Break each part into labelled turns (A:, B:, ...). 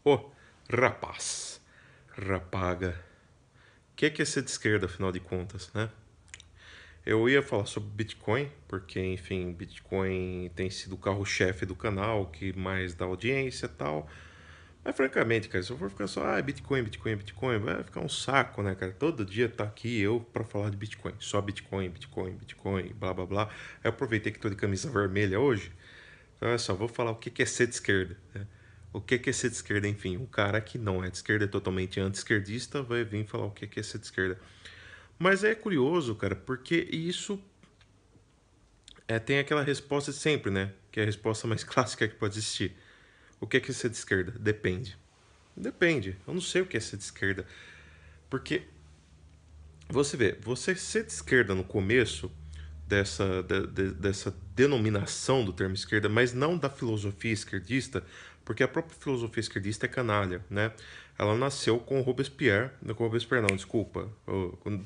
A: Ô, rapaz, rapaga, o que é ser de esquerda, afinal de contas, né? Eu ia falar sobre Bitcoin, porque, enfim, Bitcoin tem sido o carro-chefe do canal, que mais dá audiência e tal. Mas, francamente, cara, se eu for ficar só, Bitcoin, Bitcoin, Bitcoin, vai ficar um saco, né, cara? Todo dia tá aqui eu pra falar de Bitcoin. Só Bitcoin, Bitcoin, Bitcoin, blá, blá, blá. Eu aproveitei que tô de camisa vermelha hoje. Então, olha só, vou falar o que é ser de esquerda, né? O que é ser de esquerda, enfim. Um cara que não é de esquerda, é totalmente anti-esquerdista, vai vir falar o que é ser de esquerda. Mas é curioso, cara, porque isso tem aquela resposta de sempre, né? Que é a resposta mais clássica que pode existir. O que é ser de esquerda? Depende. Depende. Eu não sei o que é ser de esquerda. Porque você vê, você ser de esquerda no começo dessa denominação do termo esquerda, mas não da filosofia esquerdista, porque a própria filosofia esquerdista é canalha, né? Ela nasceu com Robespierre, com Robespierre não, desculpa.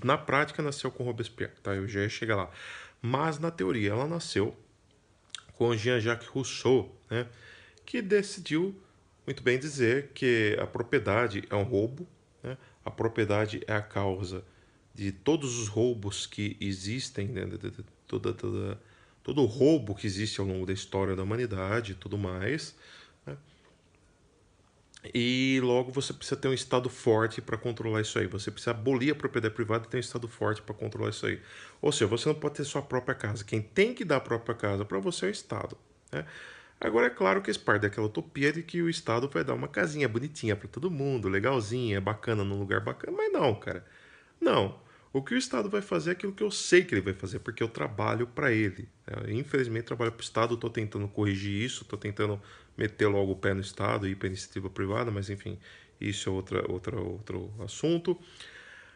A: Na prática nasceu com Robespierre, tá? Eu já ia chegar lá. Mas na teoria ela nasceu com Jean-Jacques Rousseau, né? Que decidiu muito bem dizer que a propriedade é um roubo, né? A propriedade é a causa de todos os roubos que existem, né? Todo o roubo que existe ao longo da história da humanidade e tudo mais. Né? E logo você precisa ter um Estado forte para controlar isso aí. Você precisa abolir a propriedade privada e ter um Estado forte para controlar isso aí. Ou seja, você não pode ter sua própria casa. Quem tem que dar a própria casa para você é o Estado. Né? Agora, é claro que isso parte daquela utopia de que o Estado vai dar uma casinha bonitinha para todo mundo, legalzinha, bacana, num lugar bacana. Mas não, cara. Não. O que o Estado vai fazer é aquilo que eu sei que ele vai fazer, porque eu trabalho para ele. Infelizmente, trabalho para o Estado, estou tentando corrigir isso, estou tentando meter logo o pé no Estado e ir para a iniciativa privada, mas enfim, isso é outro assunto.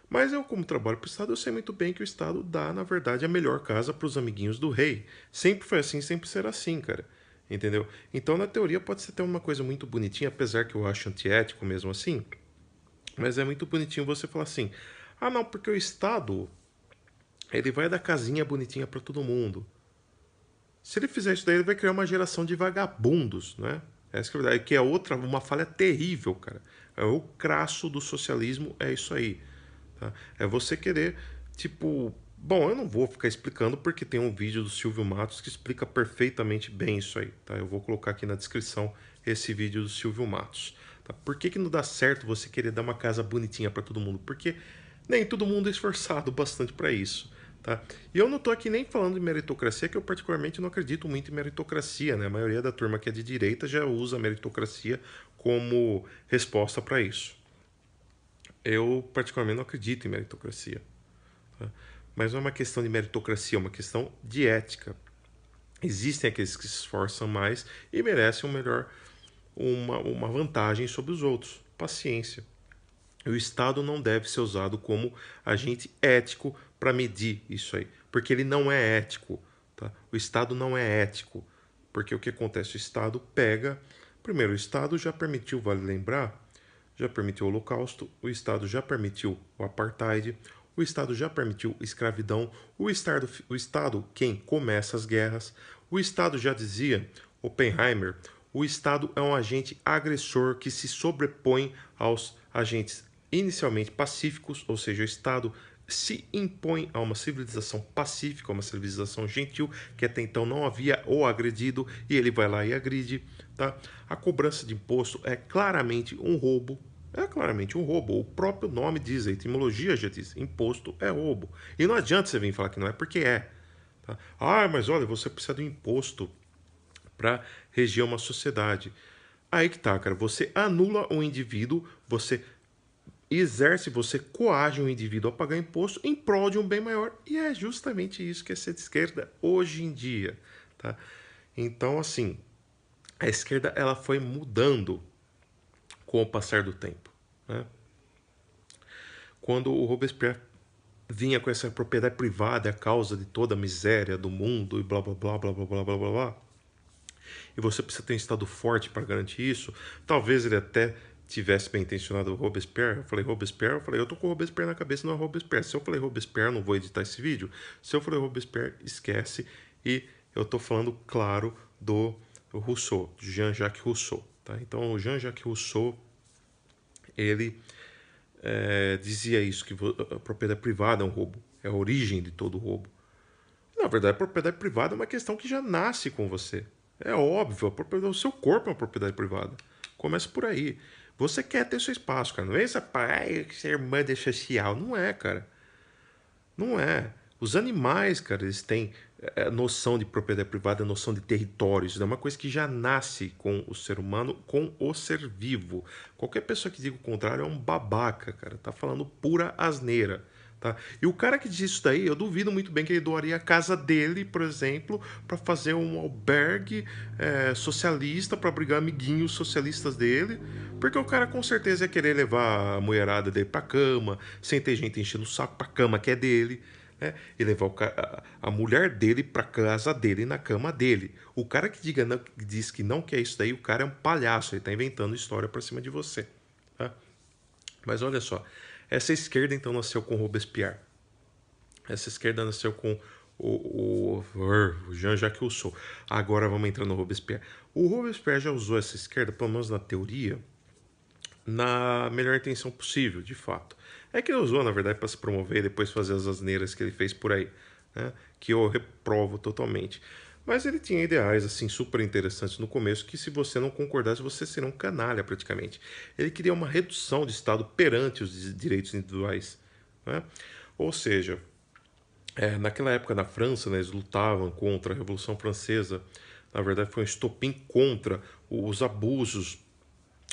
A: Mas eu, como trabalho para o Estado, eu sei muito bem que o Estado dá, na verdade, a melhor casa para os amiguinhos do rei. Sempre foi assim, sempre será assim, cara. Entendeu? Então, na teoria, pode ser até uma coisa muito bonitinha, apesar que eu acho antiético mesmo assim. Mas é muito bonitinho você falar assim: ah, não, porque o Estado ele vai dar casinha bonitinha para todo mundo. Se ele fizer isso daí, ele vai criar uma geração de vagabundos, né? Essa que é a verdade, que é outra, uma falha terrível, cara. É o crasso do socialismo, é isso aí. Tá? É você querer, tipo. Bom, eu não vou ficar explicando porque tem um vídeo do Silvio Matos que explica perfeitamente bem isso aí, tá? Eu vou colocar aqui na descrição esse vídeo do Silvio Matos. Tá? Por que não dá certo você querer dar uma casa bonitinha para todo mundo? Porque nem todo mundo é esforçado bastante para isso. Tá? E eu não estou aqui nem falando de meritocracia, que eu particularmente não acredito muito em meritocracia. Né? A maioria da turma que é de direita já usa a meritocracia como resposta para isso. Eu particularmente não acredito em meritocracia. Tá? Mas não é uma questão de meritocracia, é uma questão de ética. Existem aqueles que se esforçam mais e merecem uma vantagem sobre os outros. Paciência. O Estado não deve ser usado como agente ético para medir isso aí, porque ele não é ético. Tá? O Estado não é ético, porque o que acontece? O Estado pega. Primeiro, o Estado já permitiu, vale lembrar, já permitiu o Holocausto, o Estado já permitiu o Apartheid, o Estado já permitiu escravidão, o Estado quem começa as guerras, o Estado já dizia, Oppenheimer, o Estado é um agente agressor que se sobrepõe aos agentes inicialmente pacíficos, ou seja, o Estado se impõe a uma civilização pacífica, uma civilização gentil, que até então não havia o agredido, e ele vai lá e agride. Tá? A cobrança de imposto é claramente um roubo. É claramente um roubo. O próprio nome diz, a etimologia já diz, imposto é roubo. E não adianta você vir falar que não é, porque é. Tá? Ah, mas olha, você precisa de um imposto para reger uma sociedade. Aí que tá, cara. Você anula o indivíduo, você exerce, você coage um indivíduo a pagar imposto em prol de um bem maior. E é justamente isso que é ser de esquerda hoje em dia. Tá? Então, assim, a esquerda ela foi mudando com o passar do tempo. Né? Quando o Robespierre vinha com essa propriedade privada, a causa de toda a miséria do mundo e blá blá blá blá blá blá blá blá blá, e você precisa ter um Estado forte para garantir isso, talvez ele até tivesse bem intencionado o Robespierre. Eu falei Robespierre, eu falei, eu tô com o Robespierre na cabeça, não é Robespierre. Se eu falei Robespierre, eu não vou editar esse vídeo. Se eu falei Robespierre, esquece. E eu tô falando, claro, do Rousseau, de Jean-Jacques Rousseau. Tá? Então, o Jean-Jacques Rousseau ele dizia isso, que a propriedade privada é um roubo, é a origem de todo roubo. Na verdade, a propriedade privada é uma questão que já nasce com você. É óbvio, o seu corpo é uma propriedade privada. Começa por aí. Você quer ter seu espaço, cara. Não é essa pai ser irmã de social. Não é, cara. Não é. Os animais, cara, eles têm noção de propriedade privada, noção de território. Isso é uma coisa que já nasce com o ser humano, com o ser vivo. Qualquer pessoa que diga o contrário é um babaca, cara. Tá falando pura asneira. Tá? E o cara que diz isso daí, eu duvido muito bem que ele doaria a casa dele, por exemplo, para fazer um albergue socialista, para abrigar amiguinhos socialistas dele, porque o cara com certeza ia querer levar a mulherada dele pra cama, sem ter gente enchendo o saco pra cama que é dele, né? E levar a mulher dele pra casa dele, na cama dele. O cara que diz que não quer isso daí, o cara é um palhaço, ele tá inventando história pra cima de você. Tá? Mas olha só, essa esquerda então nasceu com Robespierre. Essa esquerda nasceu com o Jean-Jacques Rousseau. Agora vamos entrar no Robespierre. O Robespierre já usou essa esquerda, pelo menos na teoria, na melhor intenção possível, de fato. É que ele usou, na verdade, para se promover e depois fazer as asneiras que ele fez por aí, né? Que eu reprovo totalmente. Mas ele tinha ideais assim super interessantes no começo que, se você não concordasse, você seria um canalha praticamente. Ele queria uma redução de Estado perante os direitos individuais, né? Ou seja, naquela época na França, né, eles lutavam contra a Revolução Francesa. Na verdade, foi um estopim contra os abusos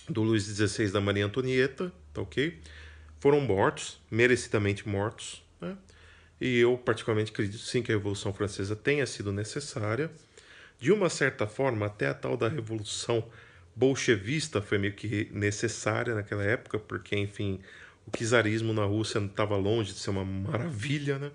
A: do Luís XVI da Maria Antonieta, tá ok? Foram mortos, merecidamente mortos, né? E eu particularmente acredito sim que a Revolução Francesa tenha sido necessária. De uma certa forma, até a tal da Revolução Bolchevista foi meio que necessária naquela época, porque, enfim, o czarismo na Rússia não estava longe de ser uma maravilha, né?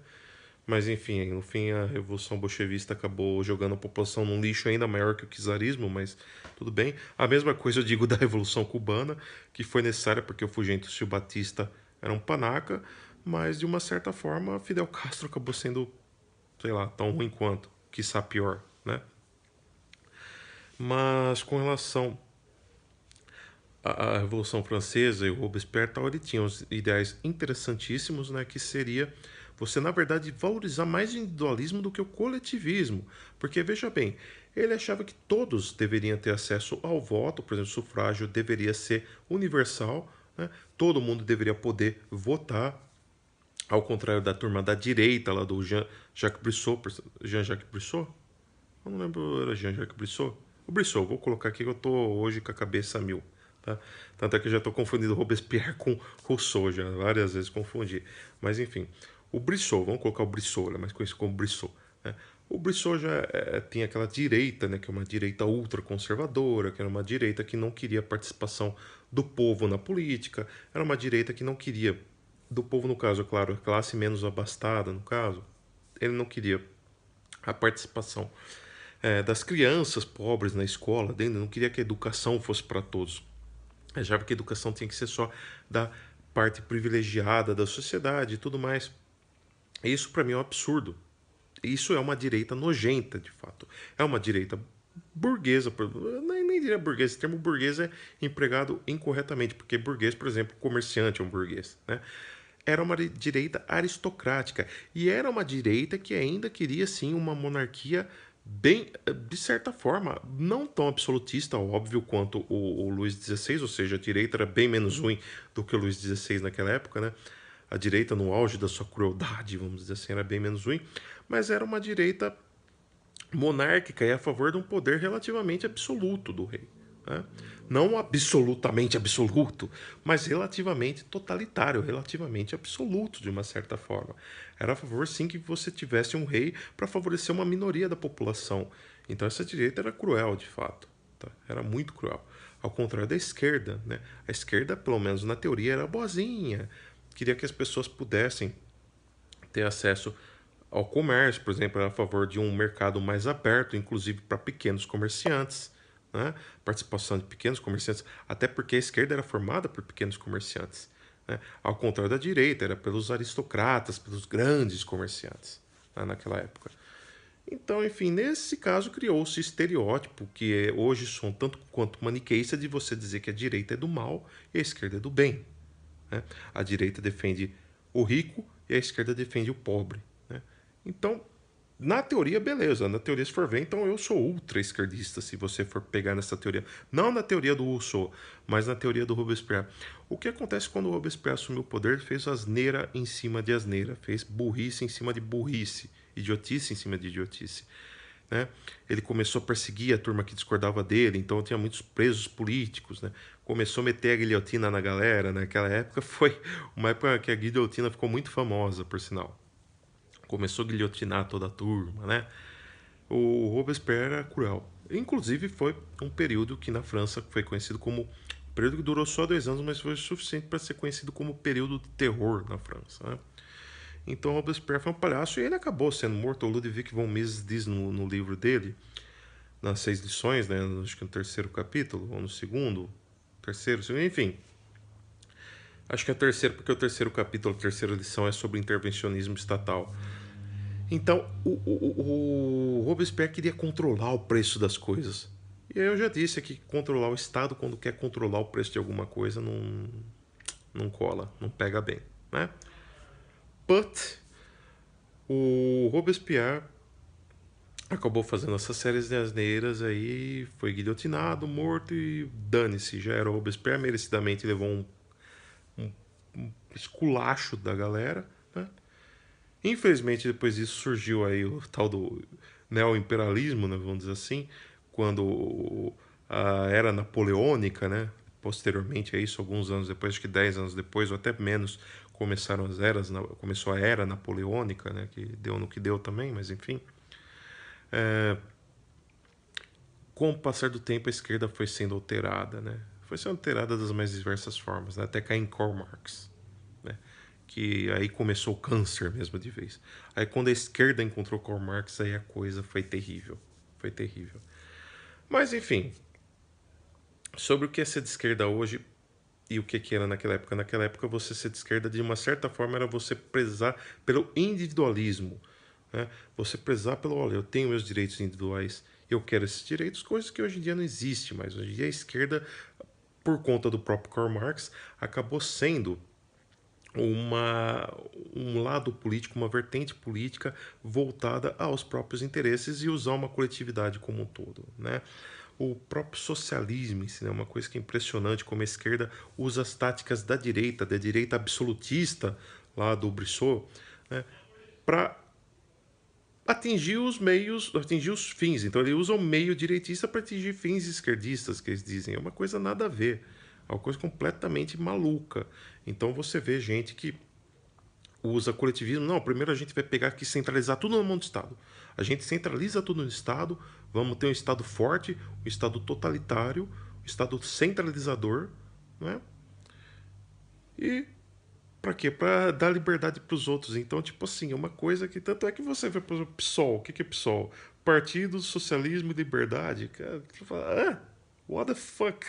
A: Mas, enfim, no fim a Revolução Bolchevista acabou jogando a população num lixo ainda maior que o czarismo, mas tudo bem. A mesma coisa eu digo da Revolução Cubana, que foi necessária porque o Fulgêncio Batista era um panaca, mas de uma certa forma Fidel Castro acabou sendo, sei lá, tão ruim quanto, quiçá pior, né? Mas com relação à Revolução Francesa e o Robespierre, tal, ele tinha uns ideais interessantíssimos, né, que seria você, na verdade, valorizar mais o individualismo do que o coletivismo. Porque, veja bem, ele achava que todos deveriam ter acesso ao voto, por exemplo, o sufrágio deveria ser universal, né? Todo mundo deveria poder votar, ao contrário da turma da direita, lá do Jean-Jacques Brissot. Jean-Jacques Brissot? Eu não lembro, era Jean-Jacques Brissot? O Brissot, vou colocar aqui que eu tô hoje com a cabeça a mil. Tá? Tanto é que eu já estou confundindo Robespierre com Rousseau, já várias vezes confundi. Mas enfim, o Brissot, vamos colocar o Brissot, ele é mais conhecido como Brissot, né? O Brissot já tinha aquela direita, né, que é uma direita ultraconservadora, que era uma direita que não queria a participação do povo na política, era uma direita que não queria, do povo no caso, é claro, a classe menos abastada no caso, ele não queria a participação das crianças pobres na escola, ele não queria que a educação fosse para todos. Achava que a educação tinha que ser só da parte privilegiada da sociedade e tudo mais. Isso para mim é um absurdo. Isso é uma direita nojenta, de fato. É uma direita burguesa, nem diria burguesa, esse termo burguês é empregado incorretamente, porque burguês, por exemplo, comerciante é um burguês, né? Era uma direita aristocrática e era uma direita que ainda queria sim uma monarquia bem, de certa forma, não tão absolutista, óbvio, quanto o Luís XVI, ou seja, a direita era bem menos ruim do que o Luís XVI naquela época, né? A direita, no auge da sua crueldade, vamos dizer assim, era bem menos ruim, mas era uma direita monárquica e a favor de um poder relativamente absoluto do rei, né? Não absolutamente absoluto, mas relativamente totalitário, relativamente absoluto, de uma certa forma. Era a favor, sim, que você tivesse um rei para favorecer uma minoria da população. Então essa direita era cruel, de fato. Tá? Era muito cruel. Ao contrário da esquerda, né? A esquerda, pelo menos na teoria, era boazinha. Queria que as pessoas pudessem ter acesso ao comércio, por exemplo, era a favor de um mercado mais aberto, inclusive para pequenos comerciantes, né? Participação de pequenos comerciantes, até porque a esquerda era formada por pequenos comerciantes, né? Ao contrário da direita, era pelos aristocratas, pelos grandes comerciantes, né? Naquela época. Então, enfim, nesse caso criou-se estereótipo, que hoje são tanto quanto maniqueísta, de você dizer que a direita é do mal e a esquerda é do bem. Né? A direita defende o rico e a esquerda defende o pobre. Né? Então, na teoria, beleza. Na teoria, se for ver, então eu sou ultra esquerdista, se você for pegar nessa teoria. Não na teoria do Rousseau, mas na teoria do Robespierre. O que acontece quando o Robespierre assumiu o poder? Ele fez asneira em cima de asneira, fez burrice em cima de burrice, idiotice em cima de idiotice. Né? Ele começou a perseguir a turma que discordava dele, então tinha muitos presos políticos, né? Começou a meter a guilhotina na galera, naquela época foi uma época que a guilhotina ficou muito famosa, por sinal. Começou a guilhotinar toda a turma, né? O Robespierre era cruel. Inclusive foi um período que na França foi conhecido como um período que durou só 2 anos, mas foi suficiente para ser conhecido como período de terror na França, né? Então Robespierre foi um palhaço e ele acabou sendo morto. O Ludwig von Mises diz no livro dele, nas 6 lições, né? Acho que no terceiro capítulo, ou no segundo, terceiro, enfim. Acho que é o terceiro, porque o terceiro capítulo, a terceira lição é sobre intervencionismo estatal. Então, o Robespierre queria controlar o preço das coisas. E eu já disse aqui que controlar o Estado, quando quer controlar o preço de alguma coisa, não cola, não pega bem, né? But o Robespierre acabou fazendo essas séries de asneiras aí, foi guilhotinado, morto e dane-se, já era o Robespierre, merecidamente levou um esculacho da galera, né? Infelizmente, depois disso surgiu aí o tal do neoimperialismo, né, vamos dizer assim, quando a era napoleônica, né, posteriormente a isso, alguns anos depois, acho que 10 anos depois, ou até menos, começou a era napoleônica, né, que deu no que deu também, mas enfim. Com o passar do tempo, a esquerda foi sendo alterada, né? Foi sendo alterada das mais diversas formas, né? Até cair em Karl Marx, né? Que aí começou o câncer mesmo de vez. Aí quando a esquerda encontrou Karl Marx, aí a coisa foi terrível. Foi terrível. Mas enfim, sobre o que é ser de esquerda hoje e o que era naquela época. Naquela época, você ser de esquerda, de uma certa forma, era você prezar pelo individualismo. Né? Você prezar pelo, olha, eu tenho meus direitos individuais, eu quero esses direitos, coisas que hoje em dia não existem mais. Hoje em dia a esquerda, por conta do próprio Karl Marx, acabou sendo uma, um lado político, uma vertente política voltada aos próprios interesses e usar uma coletividade como um todo, né? O próprio socialismo em si, né? Uma coisa que é impressionante como a esquerda usa as táticas da direita absolutista lá do Brissot, né? Para atingir os meios, atingir os fins. Então ele usa o meio direitista para atingir fins esquerdistas, que eles dizem. É uma coisa nada a ver. É uma coisa completamente maluca. Então você vê gente que usa coletivismo. Não, primeiro a gente vai pegar aqui e centralizar tudo na mão do Estado. A gente centraliza tudo no Estado, vamos ter um Estado forte, um Estado totalitário, um Estado centralizador, né? E para quê? Para dar liberdade para os outros. Então, tipo assim, é uma coisa que tanto é que você vê, por exemplo, PSOL. O que é PSOL? Partido Socialismo e Liberdade. Cara, você fala, what the fuck?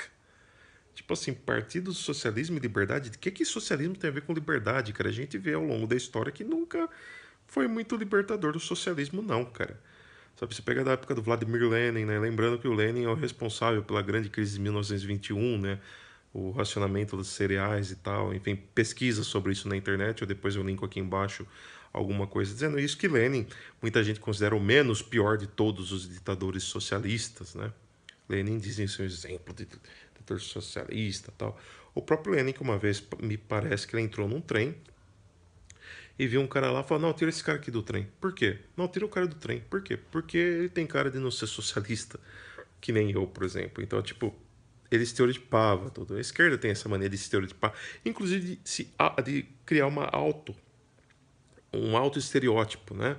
A: Tipo assim, Partido Socialismo e Liberdade, o que socialismo tem a ver com liberdade, cara? A gente vê ao longo da história que nunca foi muito libertador do socialismo, não, cara. Sabe, você pega da época do Vladimir Lenin, né? Lembrando que o Lenin é o responsável pela grande crise de 1921, né? O racionamento dos cereais e tal. Enfim, pesquisa sobre isso na internet, ou depois eu linko aqui embaixo alguma coisa dizendo isso, que Lenin, muita gente considera o menos pior de todos os ditadores socialistas, né? Lenin dizem ser um exemplo de ditador socialista e tal. O próprio Lenin, que uma vez me parece que ele entrou num trem e viu um cara lá e falou: não, tira esse cara aqui do trem. Por quê? Não, tira o cara do trem. Por quê? Porque ele tem cara de não ser socialista, que nem eu, por exemplo. Então, tipo, ele estereotipava tudo. A esquerda tem essa maneira de estereotipar, inclusive de criar um auto estereótipo, né?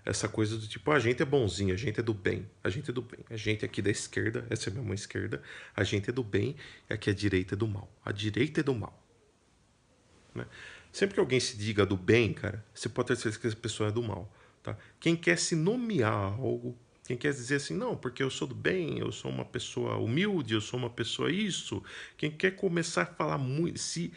A: Essa coisa do tipo, a gente é bonzinho, a gente é do bem, a gente é do bem. A gente aqui da esquerda, essa é a minha mão esquerda, a gente é do bem e aqui a direita é do mal. A direita é do mal. Né? Sempre que alguém se diga do bem, cara, você pode ter certeza que essa pessoa é do mal. Tá? Quem quer se nomear algo, quem quer dizer assim, não, porque eu sou do bem, eu sou uma pessoa humilde, eu sou uma pessoa isso, quem quer começar a falar muito, se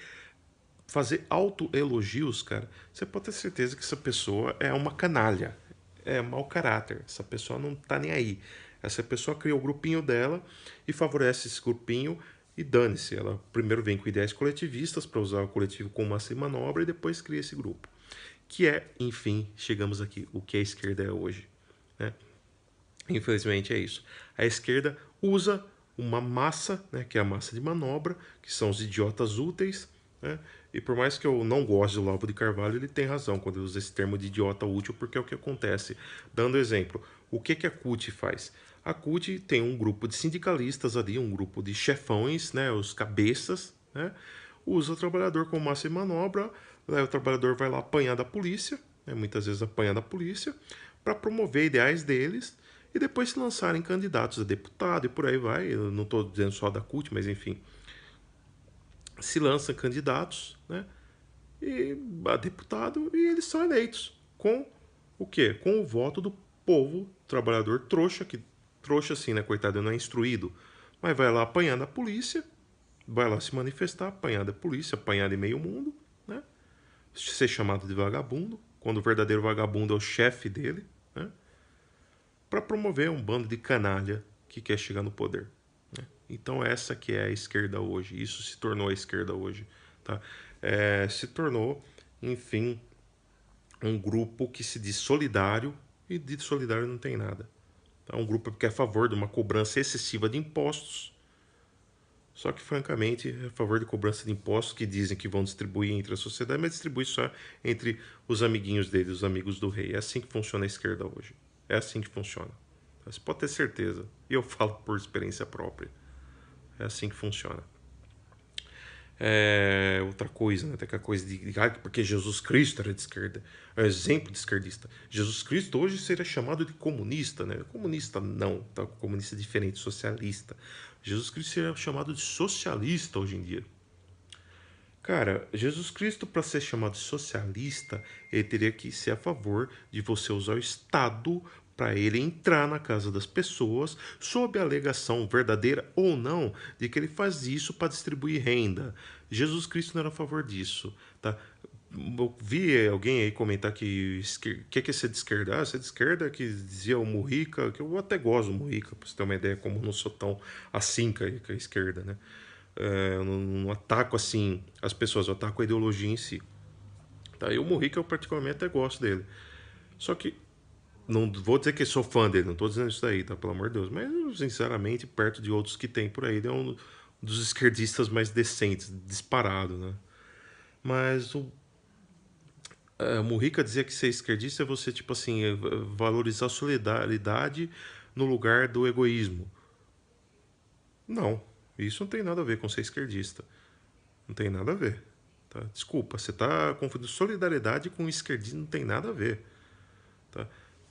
A: fazer autoelogios, cara, você pode ter certeza que essa pessoa é uma canalha. é mau caráter. Essa pessoa não tá nem aí. Essa pessoa cria o grupinho dela e favorece esse grupinho e dane-se. Ela primeiro vem com ideias coletivistas para usar o coletivo como massa e manobra e depois cria esse grupo. Que é, enfim, chegamos aqui, o que a esquerda é hoje, né? Infelizmente é isso. A esquerda usa uma massa, né, que é a massa de manobra, que são os idiotas úteis, né? E por mais que eu não goste do Olavo de Carvalho, ele tem razão quando ele usa esse termo de idiota útil, porque é o que acontece. Dando exemplo, o que a CUT faz? A CUT tem um grupo de sindicalistas ali, um grupo de chefões, né, os cabeças, né? Usa o trabalhador como massa de manobra, o trabalhador vai lá apanhar da polícia, né, muitas vezes apanhar da polícia, para promover ideais deles e depois se lançarem candidatos a deputado e por aí vai. Eu não estou dizendo só da CUT, mas enfim, se lançam candidatos, né, e a deputado e eles são eleitos com o quê? Com o voto do povo trabalhador trouxa, que trouxa assim, né, coitado, não é instruído, mas vai lá apanhar da polícia, vai lá se manifestar, apanhar da polícia, apanhar de meio mundo, né, ser chamado de vagabundo, quando o verdadeiro vagabundo é o chefe dele, né, para promover um bando de canalha que quer chegar no poder, né? Então essa que é a esquerda hoje, isso se tornou a esquerda hoje, tá? Se tornou, enfim, um grupo que se diz solidário e de solidário não tem nada. É um grupo que é a favor de uma cobrança excessiva de impostos, só que, francamente, é a favor de cobrança de impostos que dizem que vão distribuir entre a sociedade, mas distribui só entre os amiguinhos deles, os amigos do rei. É assim que funciona a esquerda hoje. É assim que funciona. Você pode ter certeza. E eu falo por experiência própria. É assim que funciona. Outra coisa, né? Tem aquela coisa de porque Jesus Cristo era de esquerda, é um exemplo de esquerdista. Jesus Cristo hoje seria chamado de comunista, né? Comunista não, tá? Comunista é diferente, socialista. Jesus Cristo seria chamado de socialista hoje em dia. Cara, Jesus Cristo, para ser chamado de socialista, ele teria que ser a favor de você usar o Estado para ele entrar na casa das pessoas, sob a alegação verdadeira ou não de que ele faz isso para distribuir renda. Jesus Cristo não era a favor disso, tá? Eu vi alguém aí comentar que é ser de esquerda. Ah, ser de esquerda que dizia o Mujica, que eu até gosto do Mujica, pra você ter uma ideia, como eu não sou tão assim com a esquerda, né? Eu não ataco assim as pessoas, eu ataco a ideologia em si. Tá? E o Mujica eu particularmente até gosto dele. Só que não vou dizer que sou fã dele, não estou dizendo isso daí, tá? Pelo amor de Deus. Mas, sinceramente, perto de outros que tem por aí, ele é um dos esquerdistas mais decentes, disparado, né? Mas o Mujica dizia que ser esquerdista é você, tipo assim, valorizar a solidariedade no lugar do egoísmo. Não, isso não tem nada a ver com ser esquerdista. Não tem nada a ver. Tá? Desculpa, você está confundindo solidariedade com esquerdismo, não tem nada a ver. Tá?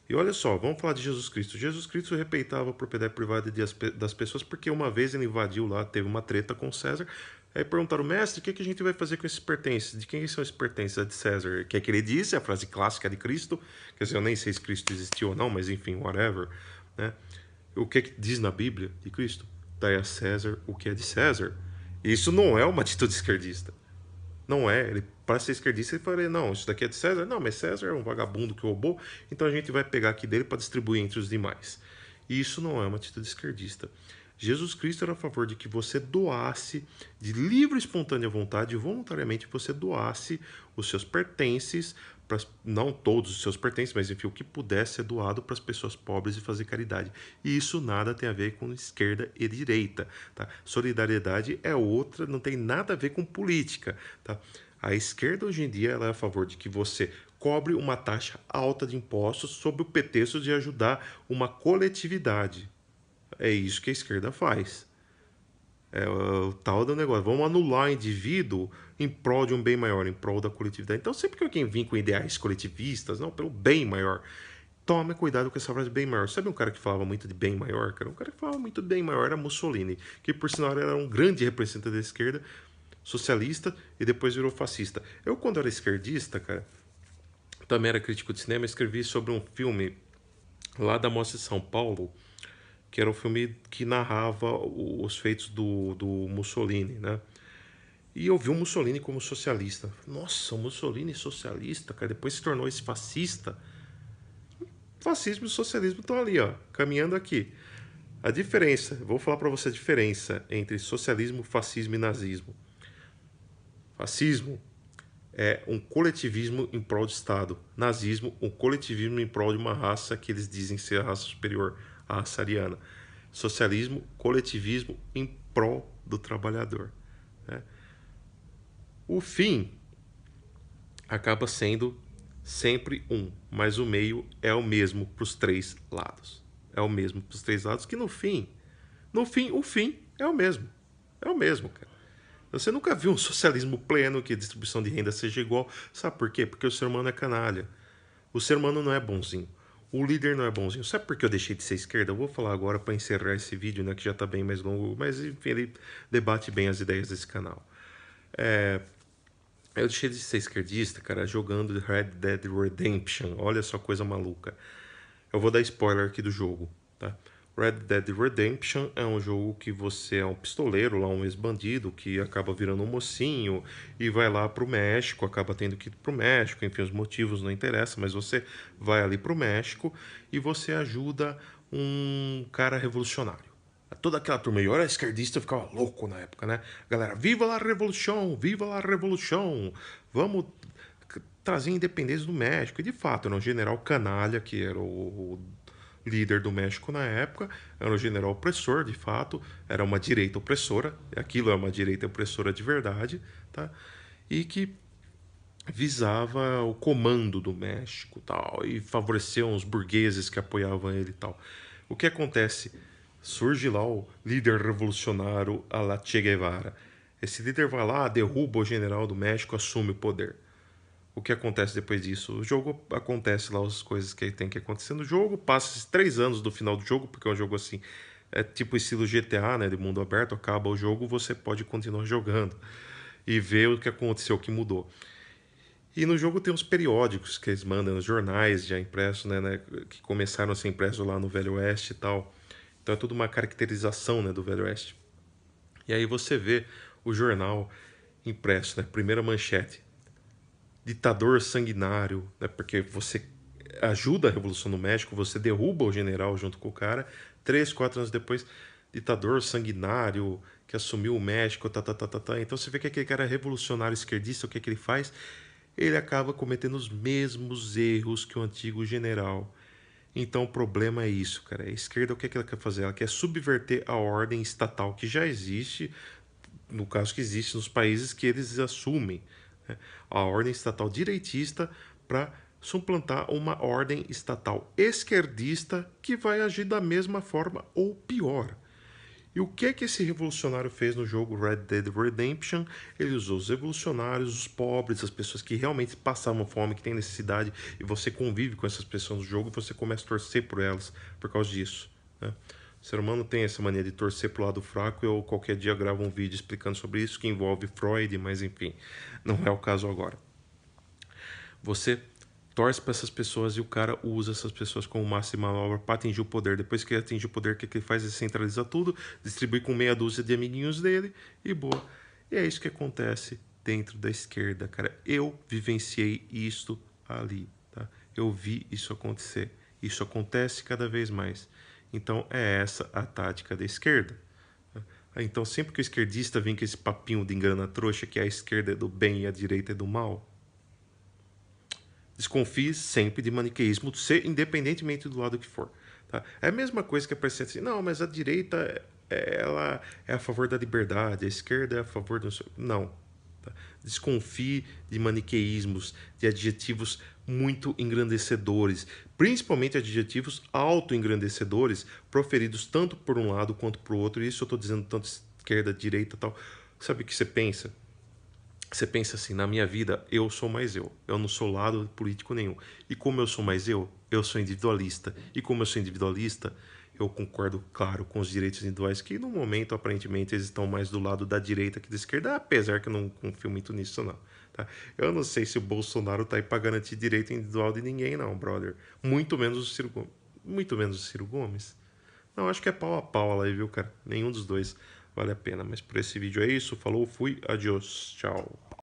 A: E olha só, vamos falar de Jesus Cristo. Jesus Cristo respeitava a propriedade privada das pessoas porque uma vez ele invadiu lá, teve uma treta com César. Aí perguntaram, mestre, o que a gente vai fazer com esses pertences? De quem são esses pertences? É de César. O que é que ele disse? A frase clássica de Cristo. Quer dizer, eu nem sei se Cristo existiu ou não, mas enfim, whatever. Né? O que é que diz na Bíblia de Cristo? Dai a César o que é de César. Isso não é uma atitude esquerdista. Não é. Ele, para ser esquerdista, ele falaria: não, isso daqui é de César. Não, mas César é um vagabundo que roubou, então a gente vai pegar aqui dele para distribuir entre os demais. E isso não é uma atitude esquerdista. Jesus Cristo era a favor de que você doasse, de livre e espontânea vontade, voluntariamente você doasse os seus pertences, não todos os seus pertences, mas enfim, o que pudesse ser doado para as pessoas pobres e fazer caridade. E isso nada tem a ver com esquerda e direita. Tá? Solidariedade é outra, não tem nada a ver com política. Tá? A esquerda hoje em dia ela é a favor de que você cobre uma taxa alta de impostos sob o pretexto de ajudar uma coletividade. É isso que a esquerda faz. É o tal do negócio. Vamos anular o indivíduo em prol de um bem maior, em prol da coletividade. Então, sempre que alguém vir com ideais coletivistas, não, pelo bem maior, tome cuidado com essa frase bem maior. Sabe um cara que falava muito de bem maior, cara? Um cara que falava muito de bem maior era Mussolini, que por sinal era um grande representante da esquerda, socialista e depois virou fascista. Eu, quando era esquerdista, cara, também era crítico de cinema, escrevi sobre um filme lá da Mostra de São Paulo, que era um filme que narrava os feitos do Mussolini, né? E eu vi o Mussolini como socialista. Nossa, o Mussolini socialista, cara, depois se tornou esse fascista. Fascismo e socialismo estão ali, ó, caminhando aqui. A diferença, vou falar para você a diferença entre socialismo, fascismo e nazismo. Fascismo é um coletivismo em prol do Estado. Nazismo, um coletivismo em prol de uma raça que eles dizem ser a raça superior, a raça ariana. Socialismo, coletivismo em prol do trabalhador. Né? O fim acaba sendo sempre um, mas o meio é o mesmo para os três lados. É o mesmo para os três lados, que no fim, o fim é o mesmo. É o mesmo, cara. Você nunca viu um socialismo pleno que a distribuição de renda seja igual. Sabe por quê? Porque o ser humano é canalha. O ser humano não é bonzinho. O líder não é bonzinho. Sabe por que eu deixei de ser esquerda? Eu vou falar agora para encerrar esse vídeo, né, que já está bem mais longo, mas enfim, ele debate bem as ideias desse canal. Eu deixei de ser esquerdista, cara, jogando Red Dead Redemption. Olha só coisa maluca. Eu vou dar spoiler aqui do jogo, tá? Red Dead Redemption é um jogo que você é um pistoleiro lá, um ex-bandido que acaba virando um mocinho e vai lá pro México, acaba tendo que ir pro México, enfim, os motivos não interessam, mas você vai ali pro México e você ajuda um cara revolucionário. Toda aquela turma, eu era esquerdista, eu ficava louco na época, né? Galera, viva la revolução, vamos trazer independência do México. E de fato, era um general canalha, que era o líder do México na época, era um general opressor, de fato, era uma direita opressora, aquilo é uma direita opressora de verdade, tá? E que visava o comando do México, tal, e favoreceu uns burgueses que apoiavam ele e tal. O que acontece? Surge lá o líder revolucionário a la Che Guevara. Esse líder vai lá, derruba o general do México, assume o poder. O que acontece depois disso? O jogo acontece lá as coisas que tem que acontecer no jogo, passa 3 anos do final do jogo, porque é um jogo assim, é tipo estilo GTA, né, de mundo aberto, acaba o jogo, você pode continuar jogando e ver o que aconteceu, o que mudou. E no jogo tem uns periódicos que eles mandam, os jornais já impressos, né, que começaram a ser impressos lá no Velho Oeste e tal. Então é tudo uma caracterização, né, do Velho Oeste. E aí você vê o jornal impresso, né, primeira manchete, ditador sanguinário, né, porque você ajuda a Revolução no México, você derruba o general junto com o cara, 3, 4 anos depois, ditador sanguinário que assumiu o México, tá, tá, tá, tá, tá. Então você vê que aquele cara revolucionário esquerdista, o que é que ele faz? Ele acaba cometendo os mesmos erros que o antigo general. Então o problema é isso, cara. A esquerda, o que é que ela quer fazer? Ela quer subverter a ordem estatal que já existe, no caso que existe nos países que eles assumem, né? A ordem estatal direitista para suplantar uma ordem estatal esquerdista que vai agir da mesma forma ou pior. E o que é que esse revolucionário fez no jogo Red Dead Redemption? Ele usou os revolucionários, os pobres, as pessoas que realmente passavam fome, que têm necessidade, e você convive com essas pessoas no jogo e você começa a torcer por elas por causa disso, né? O ser humano tem essa mania de torcer pro lado fraco. Eu qualquer dia gravo um vídeo explicando sobre isso, que envolve Freud, mas enfim, não é o caso agora. Você torce para essas pessoas e o cara usa essas pessoas como máxima manobra para atingir o poder. Depois que ele atinge o poder, o que ele faz? Ele centraliza tudo, distribui com meia dúzia de amiguinhos dele e boa. E é isso que acontece dentro da esquerda, cara. Eu vivenciei isto ali, tá? Eu vi isso acontecer. Isso acontece cada vez mais. Então é essa a tática da esquerda. Então sempre que o esquerdista vem com esse papinho de engana trouxa que a esquerda é do bem e a direita é do mal, desconfie sempre de maniqueísmo, independentemente do lado que for. Tá? É a mesma coisa que aparecer assim, não, mas a direita ela é a favor da liberdade, a esquerda é a favor do... Não. Tá? Desconfie de maniqueísmos, de adjetivos muito engrandecedores, principalmente adjetivos auto-engrandecedores, proferidos tanto por um lado quanto por outro. Isso eu estou dizendo tanto esquerda, direita e tal. Sabe o que você pensa? Você pensa assim, na minha vida, eu sou mais eu. Eu não sou lado político nenhum. E como eu sou mais eu sou individualista. E como eu sou individualista, eu concordo, claro, com os direitos individuais, que no momento, aparentemente, eles estão mais do lado da direita que da esquerda, apesar que eu não confio muito nisso, não. Tá? Eu não sei se o Bolsonaro tá aí para garantir direito individual de ninguém, não, brother. Muito menos o Ciro Gomes. Muito menos o Ciro Gomes. Não, acho que é pau a pau lá, viu, cara? Nenhum dos dois vale a pena. Mas por esse vídeo é isso. Falou, fui, adiós, tchau.